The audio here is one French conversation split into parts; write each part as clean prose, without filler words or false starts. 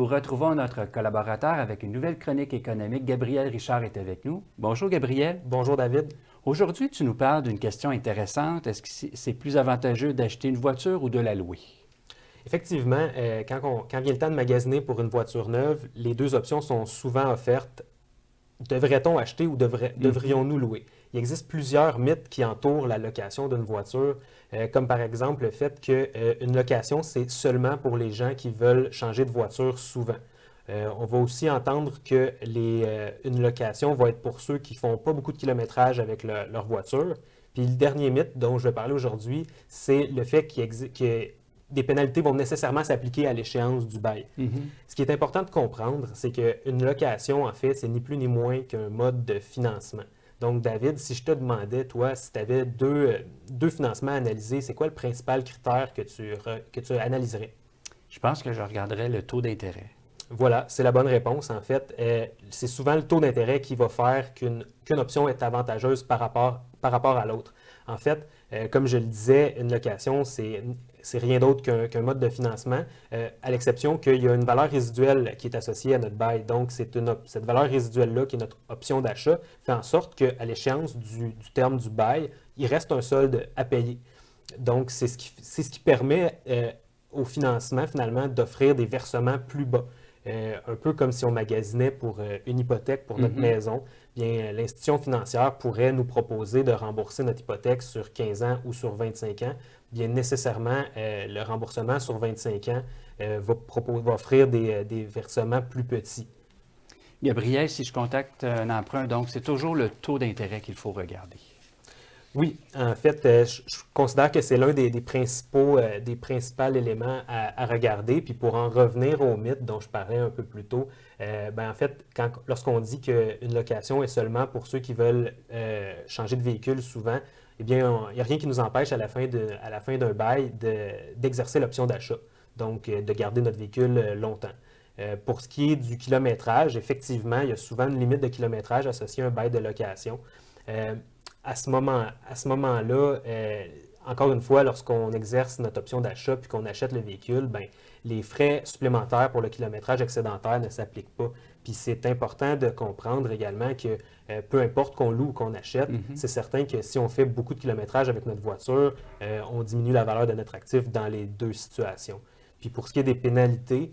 Nous retrouvons notre collaborateur avec une nouvelle chronique économique. Gabriel Richard est avec nous. Bonjour Gabriel. Bonjour David. Aujourd'hui, tu nous parles d'une question intéressante. Est-ce que c'est plus avantageux d'acheter une voiture ou de la louer? Effectivement, quand vient le temps de magasiner pour une voiture neuve, les deux options sont souvent offertes. Devrait-on acheter ou devrions-nous louer? Il existe plusieurs mythes qui entourent la location d'une voiture, comme par exemple le fait qu'une location, c'est seulement pour les gens qui veulent changer de voiture souvent. On va aussi entendre que une location va être pour ceux qui ne font pas beaucoup de kilométrage avec leur voiture. Puis le dernier mythe dont je vais parler aujourd'hui, c'est le fait que des pénalités vont nécessairement s'appliquer à l'échéance du bail. Ce qui est important de comprendre, c'est qu'une location, en fait, c'est ni plus ni moins qu'un mode de financement. Donc, David, si je te demandais, toi, si tu avais deux financements à analyser, c'est quoi le principal critère que tu analyserais? Je pense que je regarderais le taux d'intérêt. Voilà, c'est la bonne réponse. En fait, c'est souvent le taux d'intérêt qui va faire qu'une option est avantageuse par rapport à l'autre. En fait, comme je le disais, une location, c'est rien d'autre qu'un mode de financement, à l'exception qu'il y a une valeur résiduelle qui est associée à notre bail. Donc, cette valeur résiduelle-là, qui est notre option d'achat, fait en sorte qu'à l'échéance du terme du bail, il reste un solde à payer. Donc, c'est ce qui permet au financement, finalement, d'offrir des versements plus bas. Un peu comme si on magasinait pour une hypothèque pour notre maison, bien l'institution financière pourrait nous proposer de rembourser notre hypothèque sur 15 ans ou sur 25 ans. Bien nécessairement, le remboursement sur 25 ans va offrir des versements plus petits. Gabriel, si je contacte un emprunt, donc c'est toujours le taux d'intérêt qu'il faut regarder. Oui, en fait, je considère que c'est l'un des principaux éléments à regarder. Puis pour en revenir au mythe dont je parlais un peu plus tôt, en fait, lorsqu'on dit qu'une location est seulement pour ceux qui veulent changer de véhicule souvent, eh bien, il n'y a rien qui nous empêche à la fin d'un bail d'exercer l'option d'achat, donc de garder notre véhicule longtemps. Pour ce qui est du kilométrage, effectivement, il y a souvent une limite de kilométrage associée à un bail de location. À ce moment-là, encore une fois, lorsqu'on exerce notre option d'achat puis qu'on achète le véhicule, bien, les frais supplémentaires pour le kilométrage excédentaire ne s'appliquent pas. Puis c'est important de comprendre également que peu importe qu'on loue ou qu'on achète, c'est certain que si on fait beaucoup de kilométrage avec notre voiture, on diminue la valeur de notre actif dans les deux situations. Puis pour ce qui est des pénalités,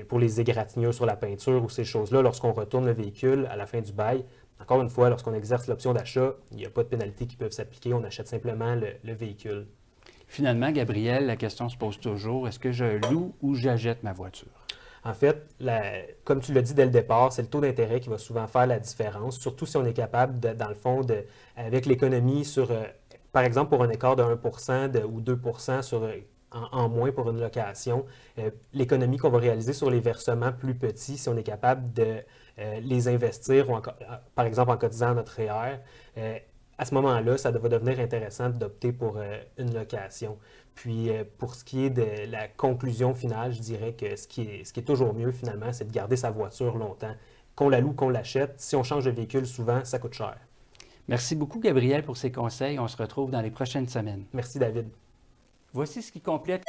pour les égratignures sur la peinture ou ces choses-là, lorsqu'on retourne le véhicule à la fin du bail, encore une fois, lorsqu'on exerce l'option d'achat, il n'y a pas de pénalités qui peuvent s'appliquer. On achète simplement le véhicule. Finalement, Gabriel, la question se pose toujours, est-ce que je loue ou j'achète ma voiture? En fait, comme tu l'as dit dès le départ, c'est le taux d'intérêt qui va souvent faire la différence, surtout si on est capable, dans le fond, avec l'économie par exemple, pour un écart de 1 ou 2 en moins pour une location, l'économie qu'on va réaliser sur les versements plus petits, si on est capable de les investir, par exemple en cotisant à notre REER, à ce moment-là, ça va devenir intéressant d'opter pour une location. Puis, pour ce qui est de la conclusion finale, je dirais que ce qui est toujours mieux, finalement, c'est de garder sa voiture longtemps. Qu'on la loue, qu'on l'achète, si on change de véhicule, souvent, ça coûte cher. Merci beaucoup, Gabriel, pour ces conseils. On se retrouve dans les prochaines semaines. Merci, David. Voici ce qui complète